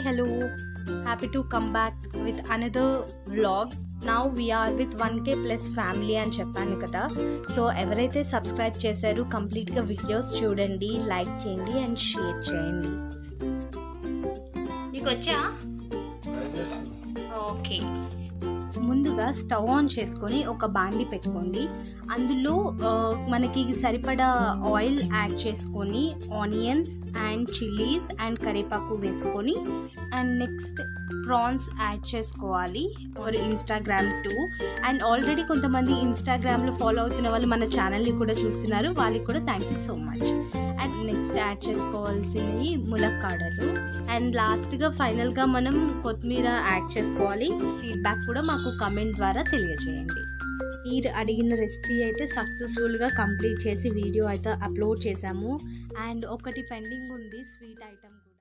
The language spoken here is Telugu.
hello, happy to come back with another vlog. Now we are with 1k plus family అని చెప్పాను కదా. సో ఎవరైతే సబ్స్క్రైబ్ చేశారో కంప్లీట్గా వీడియోస్ చూడండి, లైక్ చేయండి అండ్ షేర్ చేయండి. నీకు వచ్చా? ఓకే, ముందుగా స్టవ్ ఆన్ చేసుకొని ఒక బాండి పెట్టుకోండి. అందులో మనకి సరిపడా ఆయిల్ యాడ్ చేసుకొని ఆనియన్స్ అండ్ చిల్లీస్ అండ్ కరివేపాకు వేసుకొని అండ్ నెక్స్ట్ ప్రాన్స్ యాడ్ చేసుకోవాలి for Instagram two. And already కొంతమంది ఇన్స్టాగ్రామ్లో ఫాలో అవుతున్న వాళ్ళు మన ఛానల్ని కూడా చూస్తున్నారు, వాళ్ళకి కూడా thank you so much. And next add చేసుకోవాల్సినవి ములక్కాడలు అండ్ లాస్ట్గా ఫైనల్గా మనం కొత్తిమీర యాడ్ చేసుకోవాలి. ఫీడ్బ్యాక్ కూడా మాకు కమెంట్ ద్వారా తెలియజేయండి. మీరు అడిగిన రెసిపీ అయితే సక్సెస్ఫుల్గా కంప్లీట్ చేసి వీడియో అయితే అప్లోడ్ చేశాము. అండ్ ఒకటి పెండింగ్ ఉంది, స్వీట్ ఐటమ్.